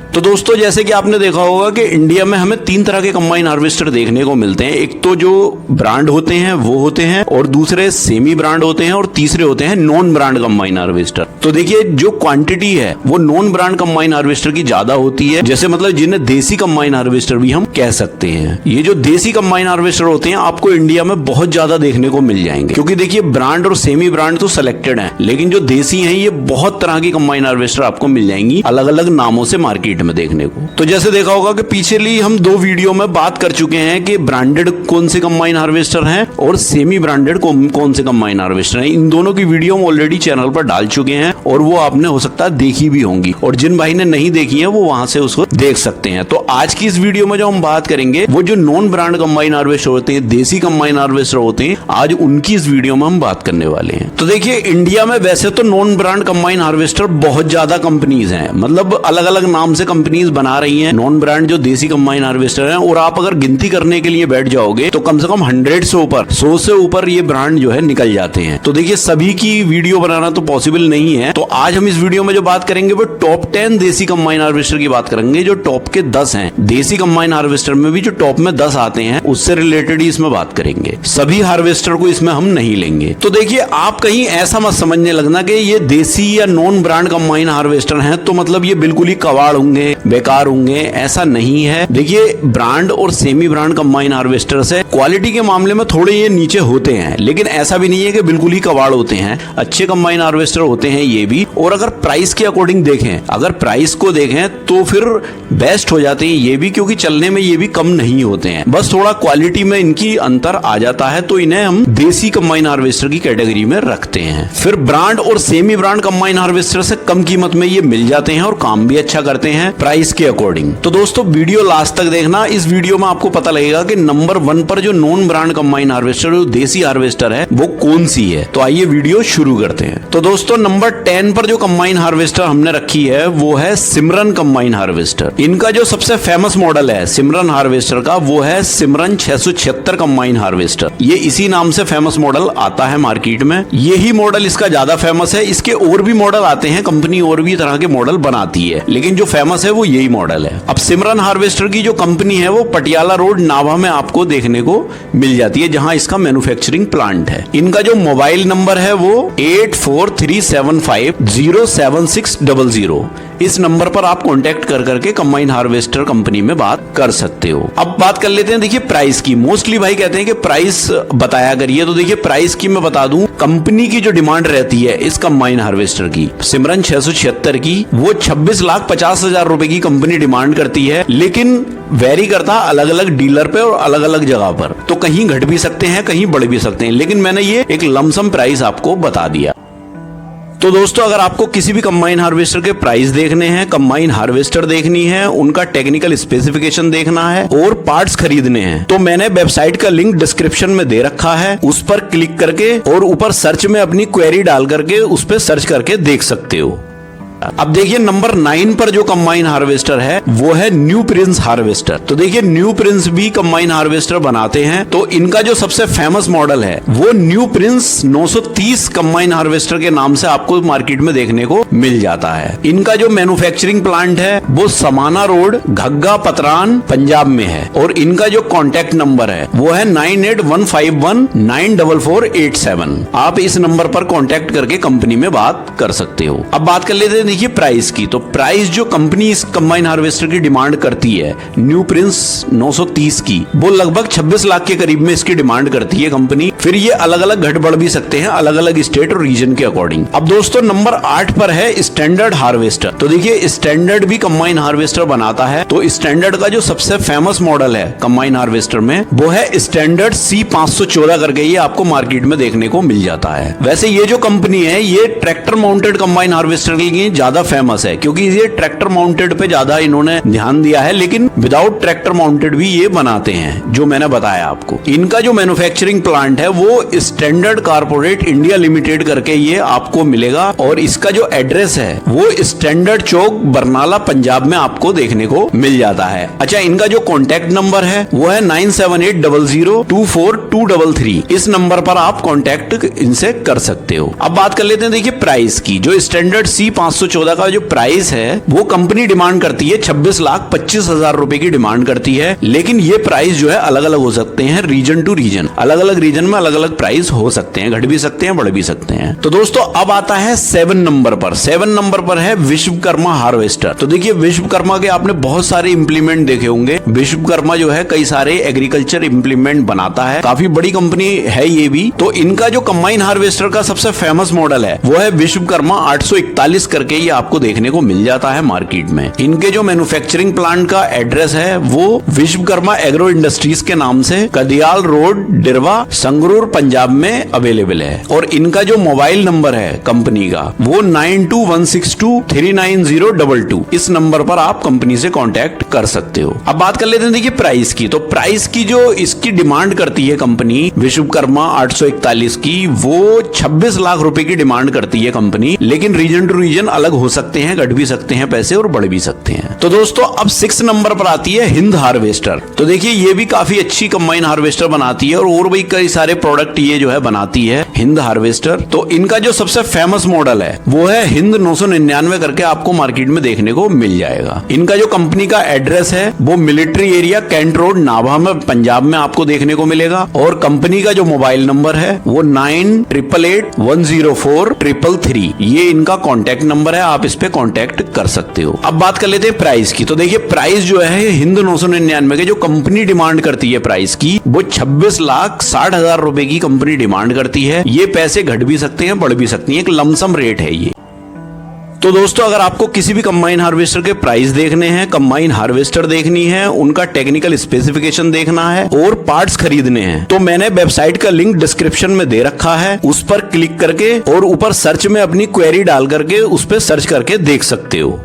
तो दोस्तों जैसे कि आपने देखा होगा कि इंडिया में हमें 3 तरह के कंबाइन हार्वेस्टर देखने को मिलते हैं। एक तो जो ब्रांड होते हैं वो होते हैं, और दूसरे सेमी ब्रांड होते हैं, और तीसरे होते हैं नॉन ब्रांड कंबाइन हार्वेस्टर। तो देखिए जो क्वांटिटी है वो नॉन ब्रांड कंबाइन हार्वेस्टर की ज्यादा होती है, जैसे मतलब जिन्हें देसी कंबाइन हार्वेस्टर भी हम कह सकते हैं। ये जो देसी कंबाइन हार्वेस्टर होते हैं आपको इंडिया में बहुत ज्यादा देखने को मिल जाएंगे, क्योंकि देखिए ब्रांड और सेमी ब्रांड तो सिलेक्टेड है, लेकिन जो देसी हैं ये बहुत तरह की कंबाइन हार्वेस्टर आपको मिल जाएंगी अलग अलग नामों से मार्केट में देखने को। तो जैसे देखा होगा कि पिछली हम 2 वीडियो में बात कर चुके हैं कि ब्रांडेड कौन से कंबाइन हार्वेस्टर हैं और सेमी ब्रांडेड कौन से कंबाइन हार्वेस्टर हैं। इन दोनों की वीडियो हम ऑलरेडी चैनल पर डाल चुके हैं और वो आपने हो सकता है देखी भी होंगी, और जिन भाई ने नहीं देखी है वो वहां से उसको देख सकते हैं। तो आज की इस वीडियो में जो हम बात करेंगे वो जो नॉन ब्रांड कंबाइन हार्वेस्टर होते हैं, देसी कंबाइन हार्वेस्टर होते हैं, आज उनकी इस वीडियो में हम बात करने वाले हैं। तो देखिए इंडिया में वैसे तो नॉन ब्रांड कंबाइन हार्वेस्टर बहुत ज्यादा कंपनीज हैं, मतलब अलग अलग नाम से कंपनीज बना रही हैं नॉन ब्रांड जो देसी कंबाइन हार्वेस्टर हैं, और आप अगर गिनती करने के लिए बैठ जाओगे तो कम से कम 100 से ऊपर 100 से ऊपर ये ब्रांड जो है निकल जाते हैं। तो देखिए सभी की वीडियो बनाना तो पॉसिबल नहीं है, तो आज हम इस वीडियो में जो बात करेंगे वो टॉप 10 देसी कंबाइन हार्वेस्टर की बात करेंगे, जो टॉप के 10 हैं। देसी कंबाइन हार्वेस्टर में भी जो टॉप में 10 आते हैं उससे रिलेटेड ही इसमें बात करेंगे, सभी हार्वेस्टर को इसमें हम नहीं लेंगे। तो देखिए आप कहीं ऐसा मत समझने लगना कि ये देसी या नॉन ब्रांड कंबाइन हार्वेस्टर हैं तो मतलब ये बिल्कुल ही कबाड़ होंगे, बेकार होंगे, ऐसा नहीं है। देखिए ब्रांड और सेमी ब्रांड कंबाइन हार्वेस्टर से क्वालिटी के मामले में थोड़े ये नीचे होते हैं, लेकिन ऐसा भी नहीं है कि बिल्कुल ही कबाड़ होते हैं, अच्छे कंबाइन हार्वेस्टर होते हैं ये भी। और अगर प्राइस के अकॉर्डिंग देखें, अगर प्राइस को देखें तो फिर बेस्ट हो जाते हैं ये भी, क्योंकि चलने में ये भी कम नहीं होते हैं, बस थोड़ा क्वालिटी में इनकी अंतर आ जाता है, तो इन्हें हम देसी कंबाइन हार्वेस्टर की कैटेगरी में रखते हैं। फिर ब्रांड और सेमी ब्रांड कंबाइन हार्वेस्टर से कम कीमत में ये मिल जाते हैं और काम भी अच्छा करते हैं प्राइस के अकॉर्डिंग। तो दोस्तों वीडियो लास्ट तक देखना, इस वीडियो में आपको पता लगेगा कि नंबर 1 पर जो नॉन ब्रांड कंबाइन हार्वेस्टर जो देसी हार्वेस्टर है वो कौन सी है। तो आइए वीडियो शुरू करते हैं। तो दोस्तों नंबर 10 पर जो कंबाइन हार्वेस्टर हमने रखी है वो है सिमरन कंबाइन हार्वेस्टर। इनका जो सबसे फेमस मॉडल है सिमरन हार्वेस्टर का वो है सिमरन 676 कंबाइन हार्वेस्टर। ये इसी नाम से फेमस मॉडल आता है मार्केट में, यही मॉडल इसका ज्यादा फेमस है। इसके और भी मॉडल आते हैं, कंपनी और भी तरह के मॉडल बनाती है, लेकिन जो फेमस है वो यही मॉडल है। अब सिमरन हार्वेस्टर की जो कंपनी है वो पटियाला रोड नाभा में आपको देखने को मिल जाती है, जहां इसका मैन्युफैक्चरिंग प्लांट है। इनका जो मोबाइल नंबर है वो 8437507600। इस नंबर पर आप कांटेक्ट कर करके कंबाइन हार्वेस्टर कंपनी में बात कर सकते हो। अब बात कर लेते हैं देखिए प्राइस की। मोस्टली भाई कहते हैं कि प्राइस बताया करिए, तो देखिए प्राइस की मैं बता दूं, कंपनी की जो डिमांड रहती है इस कंबाइन हार्वेस्टर की सिमरन 676 की वो 26,50,000 रुपए की कंपनी डिमांड करती है, लेकिन वेरी करता अलग अलग डीलर पे और अलग अलग जगह पर, तो कहीं घट भी सकते हैं कहीं बढ़ भी सकते हैं, लेकिन मैंने ये एक लमसम प्राइस आपको बता दिया। तो दोस्तों अगर आपको किसी भी कंबाइन हार्वेस्टर के प्राइस देखने हैं, कंबाइन हार्वेस्टर देखनी है, उनका टेक्निकल स्पेसिफिकेशन देखना है और पार्ट्स खरीदने हैं, तो मैंने वेबसाइट का लिंक डिस्क्रिप्शन में दे रखा है, उस पर क्लिक करके और ऊपर सर्च में अपनी क्वेरी डाल करके उस पर सर्च करके देख सकते हो। अब देखिए नंबर 9 पर जो कंबाइन हार्वेस्टर है वो है न्यू प्रिंस हार्वेस्टर। तो देखिए न्यू प्रिंस भी कंबाइन हार्वेस्टर बनाते हैं, तो इनका जो सबसे फेमस मॉडल है वो न्यू प्रिंस 930 कंबाइन हार्वेस्टर के नाम से आपको मार्केट में देखने को मिल जाता है। इनका जो मैन्युफैक्चरिंग प्लांट है वो समाना रोड घग्गा पतरान पंजाब में है, और इनका जो कॉन्टेक्ट नंबर है वो है 9815194487। आप इस नंबर पर कॉन्टेक्ट करके कंपनी में बात कर सकते हो। अब बात कर लेते हैं देखिए प्राइस की। तो प्राइस जो कंपनी इस कंबाइन हार्वेस्टर की डिमांड करती है न्यू प्रिंस 930 की, वो लगभग 26 लाख के करीब में इसकी डिमांड करती है कंपनी। फिर ये अलग अलग घट बढ़ भी सकते हैं अलग अलग स्टेट और रीजन के अकॉर्डिंग। अब दोस्तों नंबर 8 पर है स्टैंडर्ड हार्वेस्टर। तो देखिए स्टैंडर्ड भी कंबाइन हार्वेस्टर बनाता है, तो स्टैंडर्ड का जो सबसे फेमस मॉडल है कंबाइन हार्वेस्टर में वो है स्टैंडर्ड C514 करके, ये आपको मार्केट में देखने को मिल जाता है। वैसे ये जो कंपनी है ये ट्रैक्टर माउंटेड कंबाइन हार्वेस्टर के लिए ज्यादा फेमस है, क्योंकि ये ट्रैक्टर माउंटेड पे ज्यादा इन्होंने ध्यान दिया है, लेकिन विदाउट ट्रैक्टर माउंटेड भी ये बनाते हैं जो मैंने बताया आपको। इनका जो मैन्युफैक्चरिंग प्लांट है वो स्टैंडर्ड कारपोरेट इंडिया लिमिटेड करके ये आपको मिलेगा, और इसका जो एड्रेस है वो स्टैंडर्ड चौक बरनाला पंजाब में आपको देखने को मिल जाता है। अच्छा इनका जो कॉन्टेक्ट नंबर है वो है 9780024233। इस नंबर पर आप कॉन्टेक्ट इनसे कर सकते हो। अब बात कर लेते हैं देखिए प्राइस की। जो स्टैंडर्ड C514 214 का जो प्राइस है वो कंपनी डिमांड करती है 26,25,000 रुपए की डिमांड करती है, लेकिन ये प्राइस जो है अलग अलग हो सकते हैं रीजन टू रीजन। अलग अलग रीजन में अलग अलग प्राइस हो सकते हैं, घट भी सकते हैं, बढ़ भी सकते हैं। तो दोस्तों अब आता है 7 नंबर पर। 7 नंबर पर है विश्वकर्मा हार्वेस्टर। तो देखिए विश्वकर्मा के आपने बहुत सारे इंप्लीमेंट देखे होंगे। विश्वकर्मा जो है कई सारे एग्रीकल्चर इंप्लीमेंट बनाता है, काफी बड़ी कंपनी है ये भी। तो इनका जो कंबाइन हार्वेस्टर का सबसे फेमस मॉडल है वो है विश्वकर्मा 841 करके, ये आपको देखने को मिल जाता है मार्केट में। इनके जो मैन्युफैक्चरिंग प्लांट का एड्रेस है वो विश्वकर्मा एग्रो इंडस्ट्रीज के नाम से कदियाल रोड, डिरवा, संगरूर, पंजाब में अवेलेबल है। और इनका जो मोबाइल नंबर है कंपनी का वो 9216239022। इस नंबर पर आप कंपनी से कांटेक्ट कर सकते हो। अब बात कर लेते हैं देखिए प्राइस की। तो प्राइस की जो इसकी डिमांड करती है कंपनी विश्वकर्मा 841 की, वो 26 लाख रुपए की डिमांड करती है कंपनी, लेकिन रीजन टू रीजन अलग हो सकते हैं, घट भी सकते हैं पैसे और बढ़ भी सकते हैं। तो दोस्तों अब 6 नंबर पर आती है हिंद हार्वेस्टर। तो देखिए ये भी काफी अच्छी कंबाइन हार्वेस्टर बनाती है और भी कई सारे प्रोडक्ट ये जो है बनाती है हिंद हार्वेस्टर। तो इनका जो सबसे फेमस मॉडल है वो है हिंद 999 करके, आपको मार्केट में देखने को मिल जाएगा। इनका जो कंपनी का एड्रेस है वो military area, cantt road, Nabha में, पंजाब में आपको देखने को मिलेगा। और कंपनी का जो मोबाइल नंबर है वो 9888104333। ये इनका कॉन्टैक्ट नंबर है, आप इस पे कॉन्टैक्ट कर सकते हो। अब बात कर लेते हैं प्राइस की। तो देखिए प्राइस जो है हिंद 999 के जो कंपनी डिमांड करती है प्राइस की, वो 26,60,000 रुपए की कंपनी डिमांड करती है। ये पैसे घट भी सकते हैं, बढ़ भी सकती हैं, एक लमसम रेट है ये। तो दोस्तों अगर आपको किसी भी कंबाइन हार्वेस्टर के प्राइस देखने हैं, कंबाइन हार्वेस्टर देखनी है, उनका टेक्निकल स्पेसिफिकेशन देखना है और पार्ट्स खरीदने हैं, तो मैंने वेबसाइट का लिंक डिस्क्रिप्शन में दे रखा है। उस पर क्लिक करके और ऊपर सर्च में अपनी क्वेरी डाल करके उस पर सर्च करके देख सकते हो।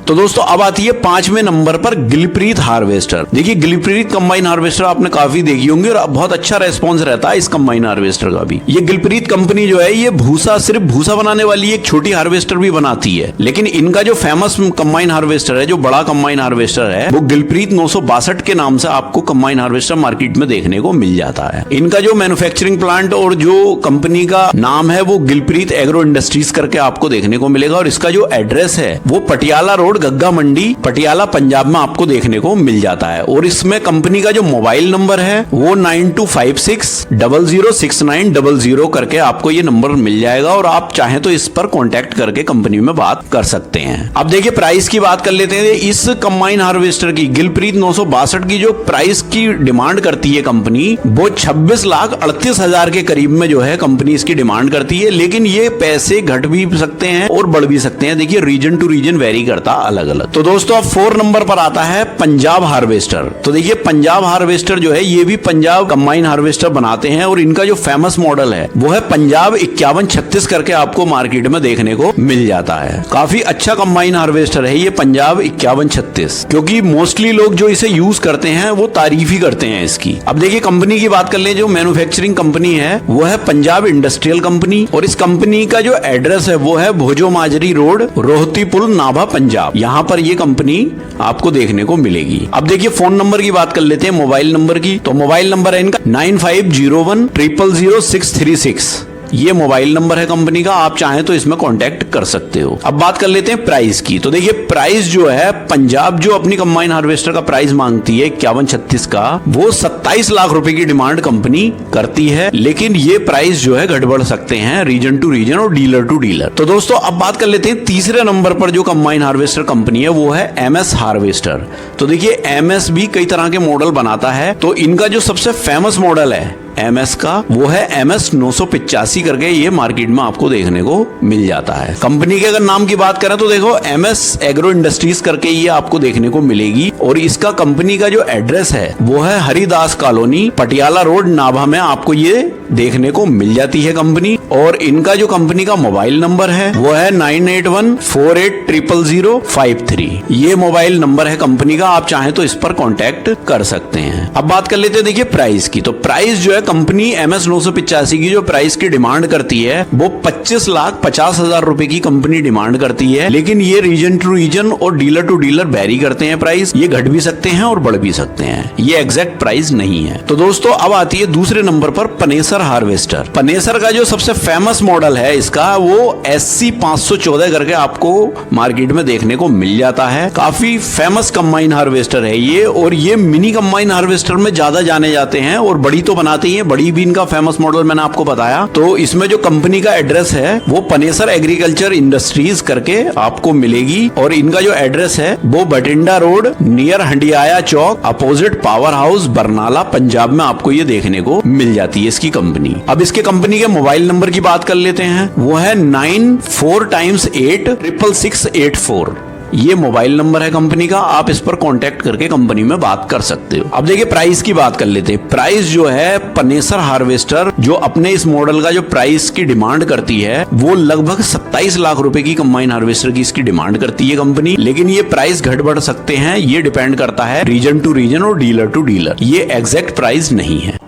तो दोस्तों अब आती है 5वें नंबर पर गिलप्रीत हार्वेस्टर। देखिए गिलप्रीत कंबाइन हार्वेस्टर आपने काफी देखी होंगी और बहुत अच्छा रेस्पॉन्स रहता है इस कंबाइन हार्वेस्टर का भी। ये गिलप्रीत कंपनी जो है ये भूसा, सिर्फ भूसा बनाने वाली एक छोटी हार्वेस्टर भी बनाती है, लेकिन इनका जो फेमस कंबाइन हार्वेस्टर है, जो बड़ा कंबाइन हार्वेस्टर है, वो गिलप्रीत 962 के नाम से आपको कंबाइन हार्वेस्टर मार्केट में देखने को मिल जाता है। इनका जो मैन्युफैक्चरिंग प्लांट और जो कंपनी का नाम है वो गिलप्रीत एग्रो इंडस्ट्रीज करके आपको देखने को मिलेगा। और इसका जो एड्रेस है वो पटियाला रोड, गग्गा मंडी, पटियाला, पंजाब में आपको देखने को मिल जाता है। और इसमें कंपनी का जो मोबाइल नंबर है वो 9256006900 करके आपको ये नंबर मिल जाएगा और आप चाहें तो इस पर कांटेक्ट करके कंपनी में बात कर सकते हैं। अब देखिए प्राइस की बात कर लेते हैं। इस कंबाइन हार्वेस्टर की गिलप्रीत 962 की जो प्राइस की डिमांड करती है कंपनी, वो 26,38,000 के करीब में जो है कंपनी इसकी डिमांड करती है, लेकिन ये पैसे घट भी सकते हैं और बढ़ भी सकते हैं। देखिए रीजन टू रीजन वेरी करता अलग अलग। तो दोस्तों अब 4 नंबर पर आता है पंजाब हार्वेस्टर। तो देखिए पंजाब हार्वेस्टर जो है ये भी पंजाब कंबाइन हार्वेस्टर बनाते हैं और इनका जो फेमस मॉडल है वो है पंजाब 5136 करके आपको मार्केट में देखने को मिल जाता है। काफी अच्छा कंबाइन हार्वेस्टर है ये पंजाब 5136, क्योंकि मोस्टली लोग जो इसे यूज करते हैं वो तारीफ ही करते हैं इसकी। अब देखिए कंपनी की बात कर ले, जो मैन्युफैक्चरिंग कंपनी है वो है पंजाब इंडस्ट्रियल कंपनी और इस कंपनी का जो एड्रेस है वो है भोजो माजरी रोड, रोहतीपुर, नाभा, पंजाब। यहाँ पर ये कंपनी आपको देखने को मिलेगी। अब देखिए फोन नंबर की बात कर लेते हैं, मोबाइल नंबर की। तो मोबाइल नंबर है इनका 9501000636। ये मोबाइल नंबर है कंपनी का, आप चाहें तो इसमें कांटेक्ट कर सकते हो। अब बात कर लेते हैं प्राइस की। तो देखिए प्राइस जो है पंजाब जो अपनी कंबाइन हार्वेस्टर का प्राइस मांगती है 5136 का, वो 27 लाख रुपए की डिमांड कंपनी करती है, लेकिन ये प्राइस जो है घट बढ़ सकते हैं रीजन टू रीजन और डीलर टू डीलर। तो दोस्तों अब बात कर लेते हैं तीसरे नंबर पर जो कंबाइन हार्वेस्टर कंपनी है वो है MS हार्वेस्टर। तो देखिए MS भी कई तरह के मॉडल बनाता है, तो इनका जो सबसे फेमस मॉडल है MS का वो है MS 985 करके, ये मार्केट में आपको देखने को मिल जाता है। कंपनी के अगर नाम की बात करें तो देखो MS एग्रो इंडस्ट्रीज करके ये आपको देखने को मिलेगी और इसका कंपनी का जो एड्रेस है वो है हरिदास कॉलोनी, पटियाला रोड, नाभा में आपको ये देखने को मिल जाती है कंपनी। और इनका जो कंपनी का मोबाइल नंबर है वो है 9814800053। ये मोबाइल नंबर है कंपनी का, आप चाहें तो इस पर कांटेक्ट कर सकते हैं। अब बात कर लेते हैं देखिए प्राइस की। तो प्राइस जो है कंपनी MS 985 की जो प्राइस की डिमांड करती है वो 25,50,000 रुपए की कंपनी डिमांड करती है, लेकिन ये रीजन टू रीजन और डीलर टू डीलर वेरी करते हैं प्राइस। ये घट भी सकते हैं और बढ़ भी सकते हैं, ये एग्जैक्ट प्राइस नहीं है। तो दोस्तों अब आती है दूसरे नंबर पर पनेसर हार्वेस्टर। पनेसर का जो सबसे फेमस मॉडल है इसका वो SC 514 करके आपको मार्केट में देखने को मिल जाता है। काफी फेमस कंबाइन हार्वेस्टर है ये, और ये मिनी कंबाइन हार्वेस्टर में ज्यादा जाने जाते हैं, और बड़ी तो बनाते ही हैं, बड़ी भी इनका फेमस मॉडल मैंने आपको बताया। तो इसमें जो कंपनी का एड्रेस है वो पनेसर एग्रीकल्चर इंडस्ट्रीज करके आपको मिलेगी, और इनका जो एड्रेस है वो Bathinda road near Handiaya Chowk opposite power house Barnala Punjab में आपको ये देखने को मिल जाती है इसकी कंपनी। अब इसके कंपनी के मोबाइल नंबर की बात कर लेते हैं, वो है 94x86684। ये मोबाइल नंबर है कंपनी का, आप इस पर कांटेक्ट करके कंपनी में बात कर सकते हो। अब देखिए प्राइस की बात कर लेते हैं। प्राइस जो है पनेसर हार्वेस्टर जो अपने इस मॉडल का जो प्राइस की डिमांड करती है वो लगभग 27 लाख रुपए की कंबाइन हार्वेस्टर की इसकी डिमांड करती है कंपनी, लेकिन ये प्राइस घट बढ़ सकते हैं, ये डिपेंड करता है रीजन टू रीजन और डीलर टू डीलर, ये एग्जैक्ट प्राइस नहीं है।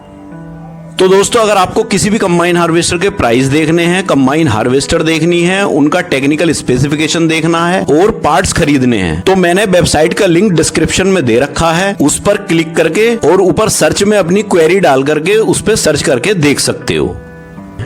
तो दोस्तों अगर आपको किसी भी कंबाइन हार्वेस्टर के प्राइस देखने हैं, कंबाइन हार्वेस्टर देखनी है, उनका टेक्निकल स्पेसिफिकेशन देखना है और पार्ट्स खरीदने हैं, तो मैंने वेबसाइट का लिंक डिस्क्रिप्शन में दे रखा है, उस पर क्लिक करके और ऊपर सर्च में अपनी क्वेरी डाल करके उस पर सर्च करके देख सकते हो।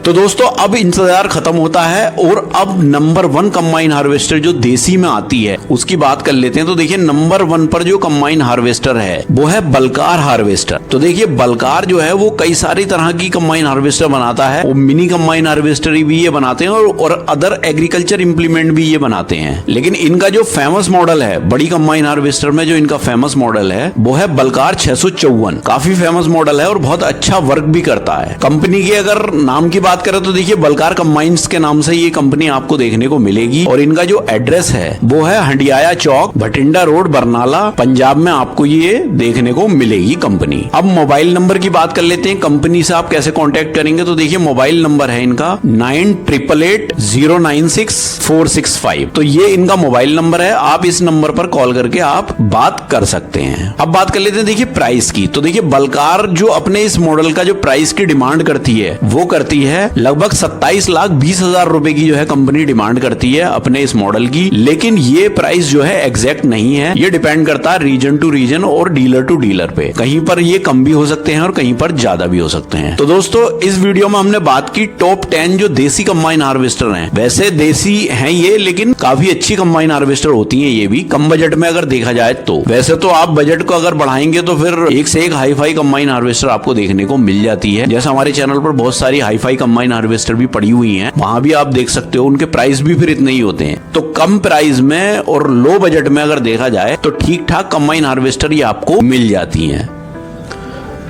तो दोस्तों अब इंतजार खत्म होता है और अब नंबर 1 कंबाइन हार्वेस्टर जो देसी में आती है उसकी बात कर लेते हैं। तो देखिए नंबर 1 पर जो कंबाइन हार्वेस्टर है वो है बलकार हार्वेस्टर। तो देखिए बलकार जो है वो कई सारी तरह की कंबाइन हार्वेस्टर बनाता है, वो मिनी कंबाइन हार्वेस्टर भी ये बनाते हैं और अदर एग्रीकल्चर इंप्लीमेंट भी ये बनाते हैं, लेकिन इनका जो फेमस मॉडल है बड़ी कंबाइन हार्वेस्टर में जो इनका फेमस मॉडल है वो है बलकार 654। काफी फेमस मॉडल है और बहुत अच्छा वर्क भी करता है। कंपनी के अगर नाम की बात करें तो देखिए बलकार कंबाइंस के नाम से ये कंपनी आपको देखने को मिलेगी, और इनका जो एड्रेस है वो है हंडियाया चौक बठिंडा रोड बरनाला पंजाब में आपको ये देखने को मिलेगी कंपनी। अब मोबाइल नंबर की बात कर लेते हैं, कंपनी से आप कैसे कांटेक्ट करेंगे। तो देखिए मोबाइल नंबर है इनका 9888096465। तो ये इनका मोबाइल नंबर है, आप इस नंबर पर कॉल करके आप बात कर सकते हैं। अब बात कर लेते हैं देखिए प्राइस की। तो देखिए बलकार जो अपने इस मॉडल का जो प्राइस की डिमांड करती है वो करती है लगभग 27,20,000 रुपए की जो है कंपनी डिमांड करती है अपने इस मॉडल की, लेकिन ये प्राइस जो है एग्जैक्ट नहीं है, ये डिपेंड करता है रीजन टू रीजन और डीलर टू डीलर पे। कहीं पर ये कम भी हो सकते हैं और कहीं पर ज्यादा भी हो सकते हैं। तो दोस्तों इस वीडियो में हमने बात की टॉप 10 जो देसी कंबाइन हार्वेस्टर हैं। वैसे देसी हैं ये, लेकिन काफी अच्छी कंबाइन हार्वेस्टर होती हैं ये भी, कम बजट में अगर देखा जाए तो। वैसे तो आप बजट को अगर बढ़ाएंगे तो फिर एक से एक हाई फाई कंबाइन हार्वेस्टर आपको देखने को मिल जाती है। जैसे हमारे चैनल पर बहुत सारी हाई फाई कंबाइन हार्वेस्टर भी पड़ी हुई हैं, वहां भी आप देख सकते हो, उनके प्राइस भी फिर इतने ही होते हैं। तो कम प्राइस में और लो बजट में अगर देखा जाए तो ठीक ठाक कंबाइन हार्वेस्टर ही आपको मिल जाती हैं।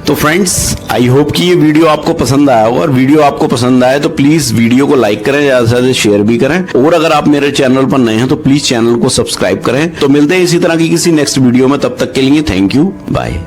तो फ्रेंड्स आई होप कि ये वीडियो आपको पसंद आया होगा, और वीडियो आपको पसंद आए तो प्लीज वीडियो को लाइक करें, ज्यादा से ज्यादा शेयर भी करें, और अगर आप मेरे चैनल पर नए हैं तो प्लीज चैनल को सब्सक्राइब करें। तो मिलते हैं इसी तरह की किसी नेक्स्ट वीडियो में, तब तक के लिए थैंक यू, बाय।